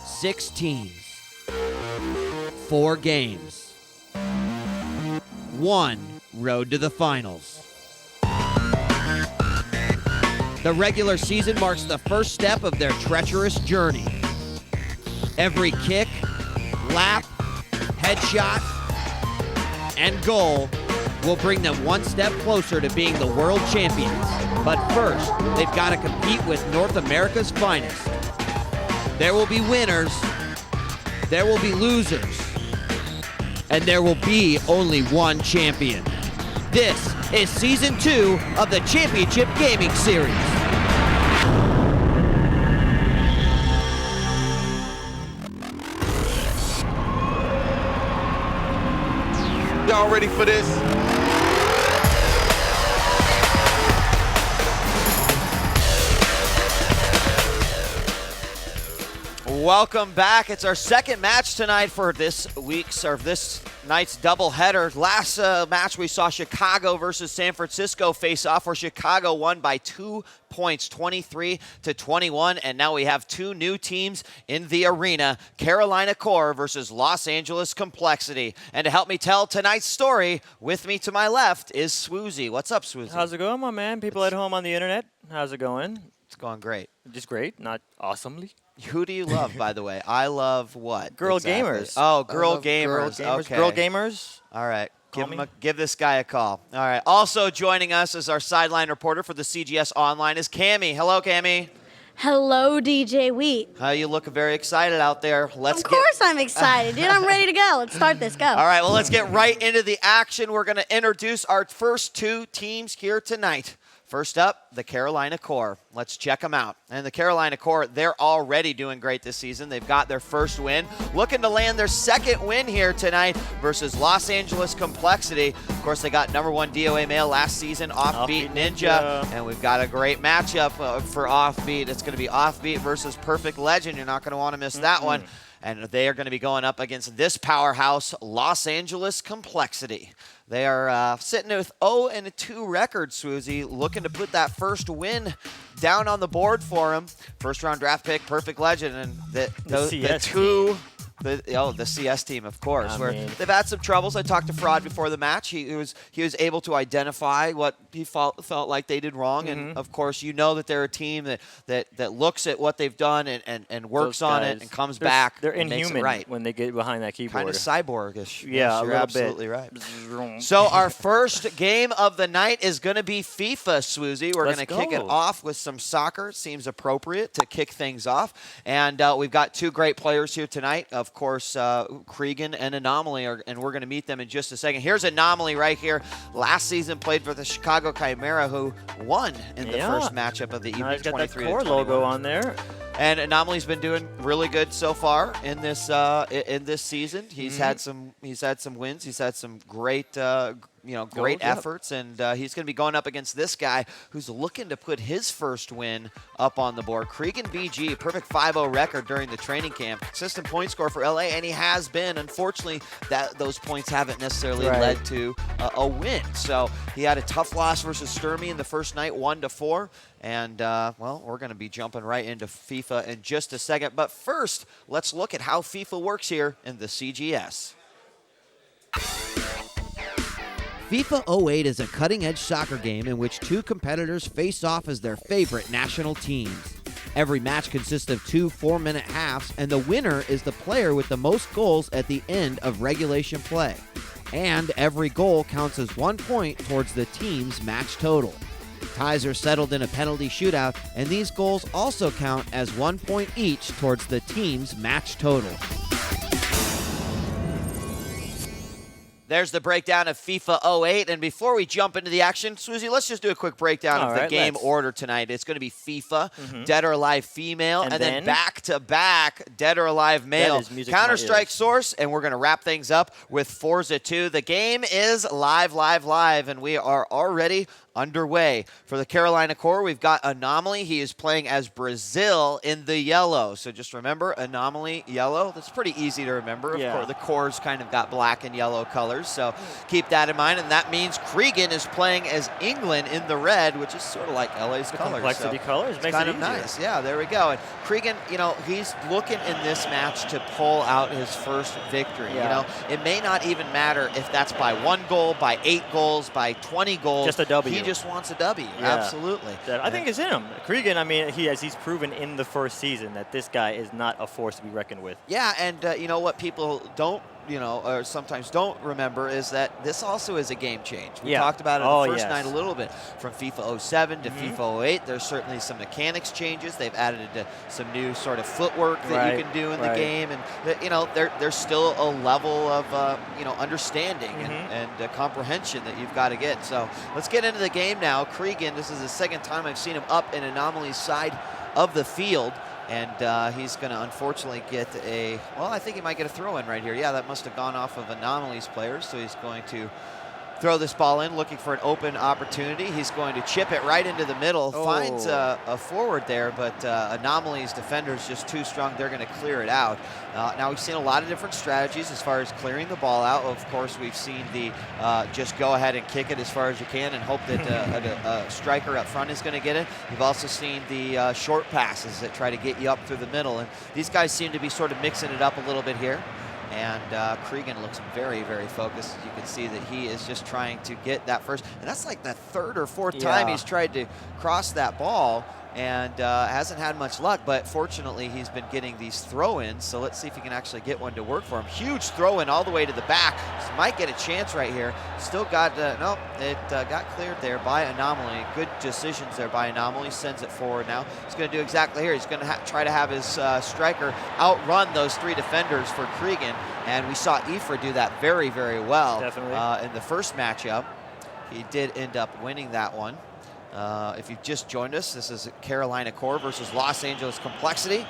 6 teams, 4 games, 1 road to the finals. The regular season marks the first step of their treacherous journey. Every kick, lap, headshot, and goal will bring them one step closer to being the world champions. But first, they've got to compete with North America's finest. There will be winners, there will be losers, and there will be only one champion. This is Season 2 of the Championship Gaming Series. Y'all ready for this? Welcome back. It's our second match tonight for this night's doubleheader. Last match we saw Chicago versus San Francisco face off, where Chicago won by 2 points, 23-21, and now we have 2 new teams in the arena, Carolina Core versus Los Angeles Complexity. And to help me tell tonight's story, with me to my left is Swoozy. What's up, Swoozy? How's it going, my man? People at home on the internet, how's it going? It's going great. Just great, not awesomely. Who do you love, by the way? I love what? Girl exactly? gamers. Oh, girl gamers. Okay. Girl gamers. All right. Give this guy a call. All right. Also joining us as our sideline reporter for the CGS Online is Cammie. Hello, Cammie. Hello, DJ Wheat. You look very excited out there. Of course I'm excited, dude. I'm ready to go. Let's start this. Go. All right. Well, let's get right into the action. We're going to introduce our first 2 teams here tonight. First up, the Carolina Core. Let's check them out. And the Carolina Core, they're already doing great this season. They've got their first win, looking to land their second win here tonight versus Los Angeles Complexity. Of course, they got #1 DOA male last season, Offbeat Ninja. And we've got a great matchup for Offbeat. It's going to be Offbeat versus Perfect Legend. You're not going to want to miss that one. And they are going to be going up against this powerhouse, Los Angeles Complexity. They are sitting with 0-2 record, Swoozy, looking to put that first win down on the board for him. First round draft pick, Perfect Legend, and the CS team, of course, they've had some troubles. I talked to Fraud before the match. He was able to identify what he felt like they did wrong, and of course, you know that they're a team that looks at what they've done and works on it and comes back. They're and inhuman makes it right. when they get behind that keyboard. Kind of cyborgish. Yeah, yes, you're absolutely bit. Right. So our first game of the night is going to be FIFA, Swoozy. We're going to kick it off with some soccer. It seems appropriate to kick things off, and we've got 2 great players here tonight. Of course, Kreegan and Anomaly, and we're going to meet them in just a second. Here's Anomaly right here. Last season played for the Chicago Chimera, who won in the first matchup of the evening. He's got that Core logo on there. And Anomaly's been doing really good so far in this season. He's had some wins. He's had some great efforts, and he's going to be going up against this guy who's looking to put his first win up on the board. KreeganBG, perfect 5-0 record during the training camp, consistent point score for LA, and he has been. Unfortunately, those points haven't necessarily led to a win. So he had a tough loss versus Sturmy in the first night, 1-4. And, we're going to be jumping right into FIFA in just a second. But first, let's look at how FIFA works here in the CGS. FIFA 08 is a cutting-edge soccer game in which 2 competitors face off as their favorite national teams. Every match consists of 2 4-minute halves, and the winner is the player with the most goals at the end of regulation play. And every goal counts as 1 point towards the team's match total. Ties are settled in a penalty shootout, and these goals also count as 1 point each towards the team's match total. There's the breakdown of FIFA 08, and before we jump into the action, Swoozy, let's just do a quick breakdown of the game order tonight. It's going to be FIFA, Dead or Alive Female, and then back-to-back Dead or Alive Male. Counter-Strike Source, and we're going to wrap things up with Forza 2. The game is live, and we are already underway. For the Carolina core, we've got Anomaly. He is playing as Brazil in the yellow. So just remember, Anomaly, yellow. That's pretty easy to remember. Yeah. Of course, the core's kind of got black and yellow colors, so keep that in mind. And that means Kreegan is playing as England in the red, which is sort of like LA's The colors. complexity So colors makes kind it of easier. nice. Yeah, there we go. And Kreegan, you know, he's looking in this match to pull out his first victory. Yeah. You know, it may not even matter if that's by 1 goal, by 8 goals, by 20 goals. Just a W. He just wants a W. Yeah. Absolutely. I think it's in him. Kreegan, I mean, he's proven in the first season that this guy is not a force to be reckoned with. Yeah, and you know what people don't, you know, or sometimes don't remember is that this also is a game change. We talked about it the first night a little bit. From FIFA 07 to FIFA 08, there's certainly some mechanics changes. They've added some new sort of footwork that you can do in the game, and you know, there's still a level of you know, understanding and comprehension that you've got to get. So let's get into the game now. Kreegan, this is the second time I've seen him up in Anomaly's side of the field. And he's going to unfortunately get well, I think he might get a throw-in right here. Yeah, that must have gone off of Anomaly's players, so he's going to throw this ball in, looking for an open opportunity. He's going to chip it right into the middle, finds a forward there, but Anomaly's defender's just too strong. They're going to clear it out. Now, we've seen a lot of different strategies as far as clearing the ball out. Of course, we've seen the just go ahead and kick it as far as you can and hope that a striker up front is going to get it. You've also seen the short passes that try to get you up through the middle, and these guys seem to be sort of mixing it up a little bit here. And Kreegan looks very, very focused. You can see that he is just trying to get that first. And that's like the third or fourth time he's tried to cross that ball and hasn't had much luck. But fortunately, he's been getting these throw-ins. So let's see if he can actually get one to work for him. Huge throw-in all the way to the back. So might get a chance right here. Still got, nope, it got cleared there by Anomaly. Good decisions there by Anomaly. Sends it forward now. He's going to do exactly here. He's going to try to have his striker outrun those 3 defenders for Kreegan. And we saw Ifra do that very, very well in the first matchup. He did end up winning that one. If you've just joined us, this is Carolina Core versus Los Angeles Complexity.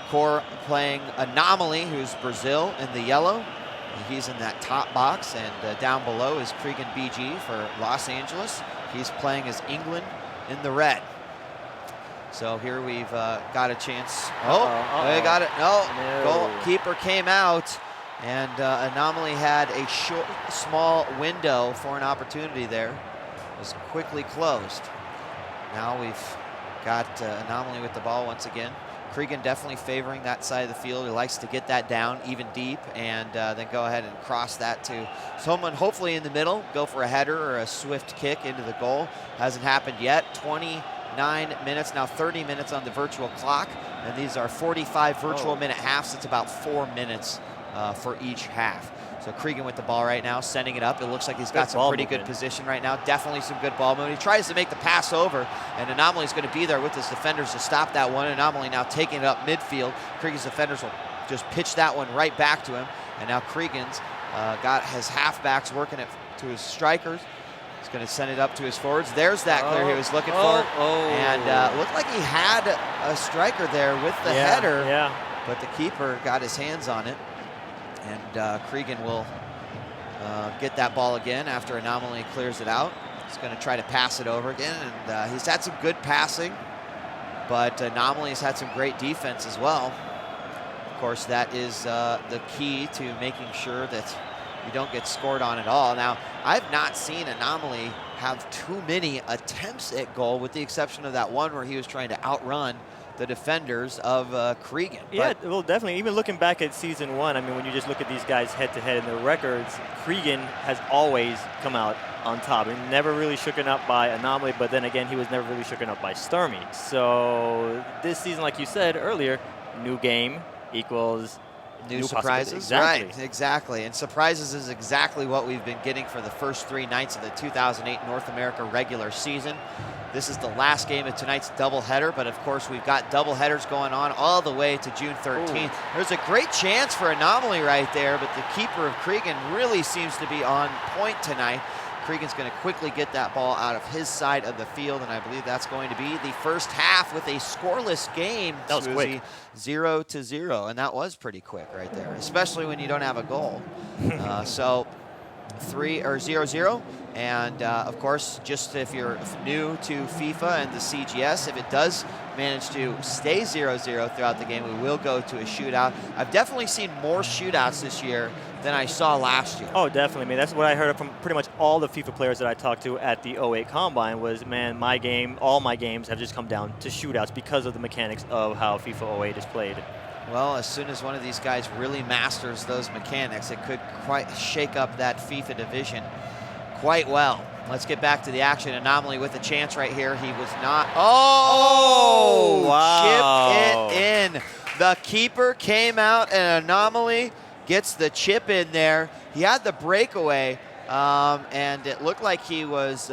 Core playing Anomaly, who's Brazil in the yellow. He's in that top box, and down below is KreeganBG for Los Angeles. He's playing as England in the red. So here we've got a chance. They got it. No, goalkeeper came out, and Anomaly had a small window for an opportunity there. It was quickly closed. Now we've got Anomaly with the ball once again. Kreegan definitely favoring that side of the field. He likes to get that down even deep and then go ahead and cross that to someone hopefully in the middle, go for a header or a swift kick into the goal. Hasn't happened yet. 29 minutes, now 30 minutes on the virtual clock, and these are 45 virtual minute halves. It's about 4 minutes for each half. So Kreegan with the ball right now, sending it up. It looks like he's got some pretty good position right now. Definitely some good ball movement. He tries to make the pass over, and Anomaly's going to be there with his defenders to stop that one. Anomaly now taking it up midfield. Kreegan's defenders will just pitch that one right back to him. And now Kreegan's got his halfbacks working it to his strikers. He's going to send it up to his forwards. There's that clear he was looking for. And looked like he had a striker there with the header, but the keeper got his hands on it. And Kreegan will get that ball again after Anomaly clears it out. He's going to try to pass it over again, and he's had some good passing, but Anomaly's had some great defense as well. Of course, that is the key to making sure that you don't get scored on at all. Now, I've not seen Anomaly have too many attempts at goal, with the exception of that one where he was trying to outrun the defenders of Kreegan. Yeah, well, definitely. Even looking back at season 1, I mean, when you just look at these guys head-to-head in their records, Kreegan has always come out on top. And never really shooken up by Anomaly, but then again, he was never really shooken up by Sturmy. So this season, like you said earlier, new game equals new surprises. Exactly. Right, exactly. And surprises is exactly what we've been getting for the first 3 nights of the 2008 North America regular season. This is the last game of tonight's doubleheader, but of course we've got doubleheaders going on all the way to June 13th. There's a great chance for Anomaly right there, but the keeper of Kreegan really seems to be on point tonight. Kreegan's going to quickly get that ball out of his side of the field, and I believe that's going to be the first half with a scoreless game. That was quick. 0-0, and that was pretty quick right there, especially when you don't have a goal. So 0-0. And of course, just if you're new to FIFA and the CGS, if it does manage to stay 0-0 throughout the game, we will go to a shootout. I've definitely seen more shootouts this year than I saw last year. Oh, definitely. I mean, that's what I heard from pretty much all the FIFA players that I talked to at the 08 Combine was, man, all my games have just come down to shootouts because of the mechanics of how FIFA 08 is played. Well, as soon as one of these guys really masters those mechanics, it could quite shake up that FIFA division quite well. Let's get back to the action. Anomaly with a chance right here. He was not. Oh, wow. Chipped it in. The keeper came out, and Anomaly gets the chip in there. He had the breakaway, and it looked like he was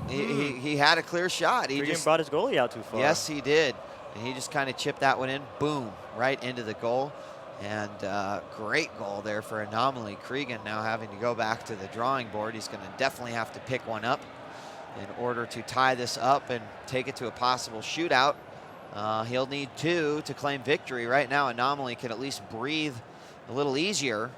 he had a clear shot. He Kreegan just brought his goalie out too far. Yes, he did. And he just kind of chipped that one in. Boom, right into the goal. And great goal there for Anomaly. Kreegan now having to go back to the drawing board. He's going to definitely have to pick one up in order to tie this up and take it to a possible shootout. He'll need 2 to claim victory. Right now, Anomaly can at least breathe a little easier,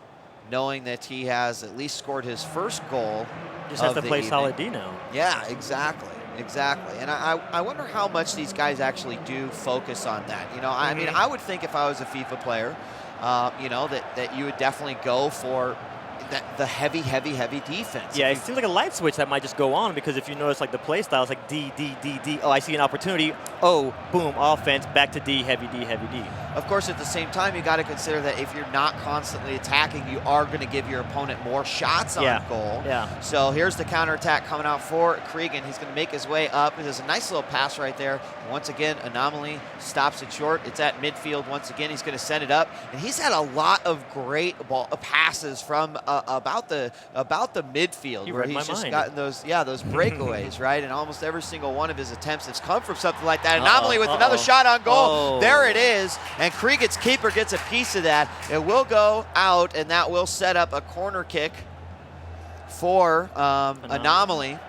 knowing that he has at least scored his first goal. Just has to play evening. solid D now. Yeah, exactly. Exactly. And I wonder how much these guys actually do focus on that. You know, I mean, I would think if I was a FIFA player, you know, that you would definitely go for the heavy defense. Yeah, it seems like a light switch that might just go on because if you notice, like the play style is like D, D, D, D. Oh, I see an opportunity. Oh, boom, offense, back to D, heavy D, heavy D. Of course, at the same time, you got to consider that if you're not constantly attacking, you are going to give your opponent more shots on goal. Yeah. So here's the counterattack coming out for Kreegan. He's going to make his way up. There's a nice little pass right there. Once again, Anomaly stops it short. It's at midfield once again. He's going to send it up, and he's had a lot of great passes from about the midfield where he's just gotten those breakaways, right? And almost every single one of his attempts has come from something like that. Anomaly with another shot on goal. There it is. And Kreegan's keeper gets a piece of that. It will go out, and that will set up a corner kick for Anomaly.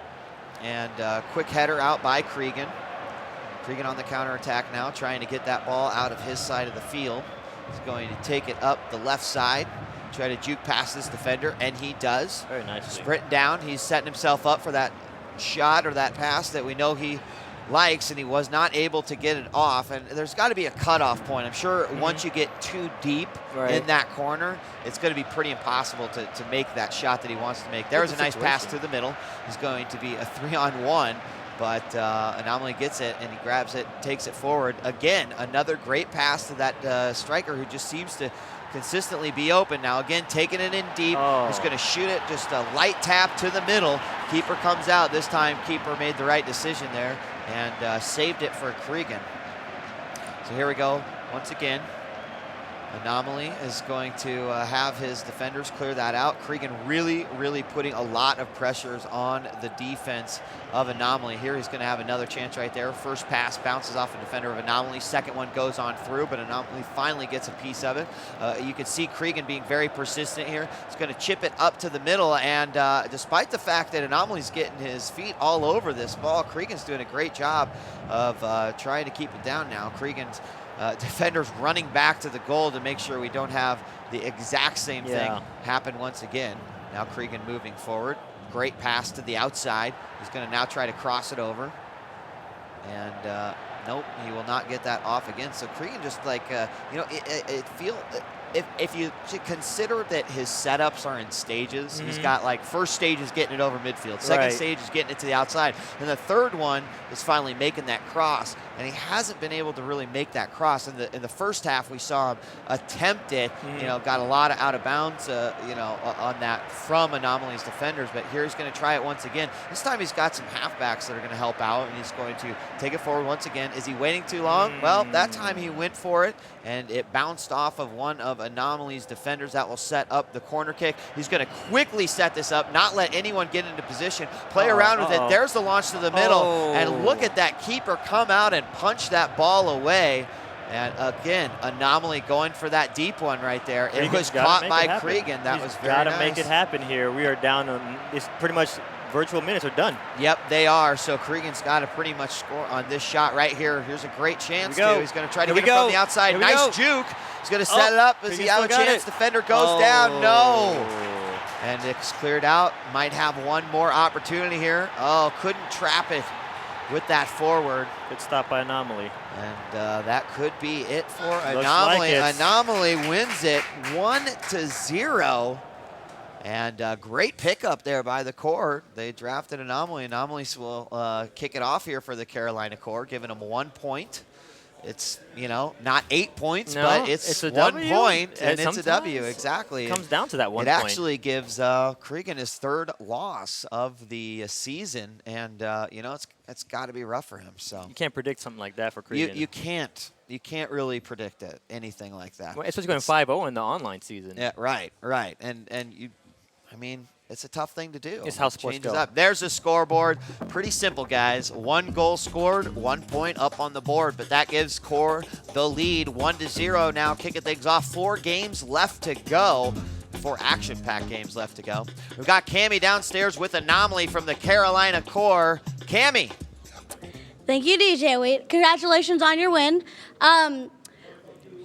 And quick header out by Kreegan. Kreegan on the counterattack now, trying to get that ball out of his side of the field. He's going to take it up the left side, try to juke past this defender, and he does. Very nicely. Sprinting down, he's setting himself up for that shot or that pass that we know he likes, and he was not able to get it off. And there's got to be a cutoff point. I'm sure once you get too deep in that corner, it's going to be pretty impossible to make that shot that he wants to make. There's a nice pass to the middle. It's going to be a 3-on-1, but Anomaly gets it, and he grabs it, takes it forward. Again, another great pass to that striker who just seems to consistently be open. Now again, taking it in deep. He's going to shoot it, just a light tap to the middle. Keeper comes out. This time, keeper made the right decision there and saved it for Kreegan. So here we go once again. Anomaly is going to have his defenders clear that out. Kreegan really putting a lot of pressures on the defense of Anomaly. Here he's going to have another chance right there. First pass bounces off a defender of Anomaly. Second one goes on through, but Anomaly finally gets a piece of it. You can see Kreegan being very persistent here. He's going to chip it up to the middle, and despite the fact that Anomaly's getting his feet all over this ball, Kreegan's doing a great job of trying to keep it down now. Kreegan's defenders running back to the goal to make sure we don't have the exact same thing happen once again. Now Kreegan moving forward. Great pass to the outside. He's going to now try to cross it over. And nope, he will not get that off again. So Kreegan just like, you know, if you consider that his setups are in stages, he's got like first stage is getting it over midfield, second stage is getting it to the outside, and the third one is finally making that cross. And he hasn't been able to really make that cross. In the first half, we saw him attempt it. You know, got a lot of out of bounds, you know, on that from Anomaly's defenders. But here he's going to try it once again. This time he's got some halfbacks that are going to help out, and he's going to take it forward once again. Is he waiting too long? Well, that time he went for it, and it bounced off of one of Anomaly's defenders. That will set up the corner kick. He's going to quickly set this up, not let anyone get into position, play around with it. There's the launch to the middle, and look at that keeper come out and punch that ball away. And again, Anomaly going for that deep one right there. It was caught by Kreegan. That was very nice. Got to make it happen here. We are down on, it's pretty much virtual minutes are done. Yep, they are. So Kreegan's got to pretty much score on this shot right here. Here's a great chance too. He's going to try to get it from the outside. Nice juke. He's going to set it up. Does he have a chance? Defender goes down. No. And it's cleared out. Might have one more opportunity here. Oh, couldn't trap it with that forward. Good stop by Anomaly. And that could be it for Looks Anomaly. like it. Anomaly wins it 1-0. And great pickup there by the Core. They drafted Anomaly. Anomaly will kick it off here for the Carolina Core, giving them 1 point. It's, you know, not 8 points, No, but it's a 1 W, point, and it's a sometimes W, exactly. It comes down to that 1 It point. actually gives Kreegan his 3rd loss of the season, and, you know, it's got to be rough for him. So You can't predict something like that for Kreegan. you can't. You can't really predict it, anything like that. Well, especially going 5-0 in the online season. Yeah, right. And you, I mean, it's a tough thing to do. It's how sports Changes go. up. There's a scoreboard. Pretty simple, guys. 1 goal scored, 1 point up on the board, but that gives Core the lead 1-0 now, kicking things off. 4 games left to go. 4 action-packed games left to go. We've got Cammie downstairs with Anomaly from the Carolina Core. Cammie. Thank you, DJ. Congratulations on your win.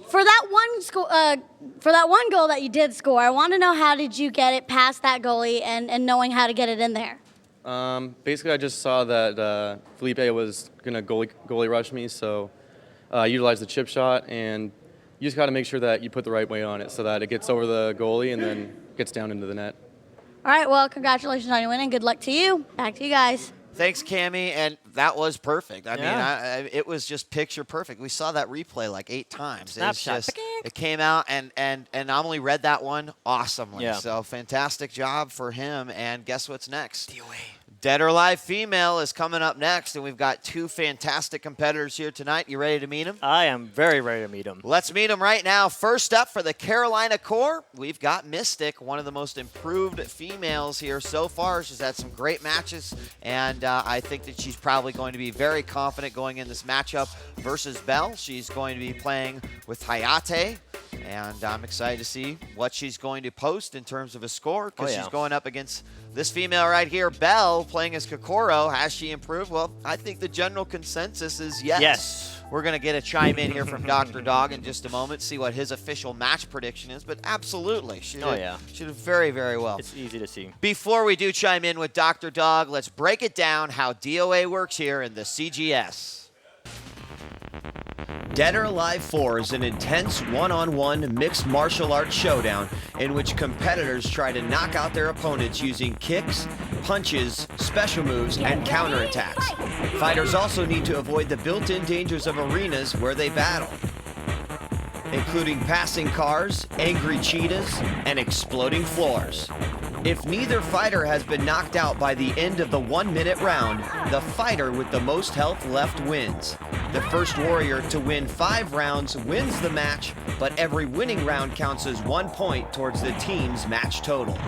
For that one goal that you did score, I want to know, how did you get it past that goalie and knowing how to get it in there? Basically, I just saw that Felipe was going to goalie rush me, so I utilized the chip shot, and you just got to make sure that you put the right weight on it so that it gets over the goalie and then gets down into the net. All right, well, congratulations on your win, and good luck to you. Back to you guys. Thanks, Cammie, and that was perfect. I Yeah. mean, it was just picture perfect. We saw that replay like 8 times. Snapshot. It's just, it came out, and Anomaly read that one awesomely. Yeah. So fantastic job for him. And guess what's next? Dead or Alive Female is coming up next, and we've got 2 fantastic competitors here tonight. You ready to meet them? I am very ready to meet him. Let's meet them right now. First up for the Carolina Core, we've got Mystic, one of the most improved females here so far. She's had some great matches, and I think that she's probably going to be very confident going in this matchup versus Belle. She's going to be playing with Hayate, and I'm excited to see what she's going to post in terms of a score, because she's going up against this female right here, Belle, playing as Kokoro. Has she improved? Well, I think the general consensus is yes. Yes. We're going to get a chime in here from Dr. Dog in just a moment, see what his official match prediction is, but absolutely. She did very, very well. It's easy to see. Before we do chime in with Dr. Dog, let's break it down how DOA works here in the CGS. Dead or Alive 4 is an intense one-on-one mixed martial arts showdown in which competitors try to knock out their opponents using kicks, punches, special moves, and counterattacks. Fighters also need to avoid the built-in dangers of arenas where they battle, including passing cars, angry cheetahs, and exploding floors. If neither fighter has been knocked out by the end of the 1-minute round, the fighter with the most health left wins. The first warrior to win 5 rounds wins the match, but every winning round counts as 1 point towards the team's match total.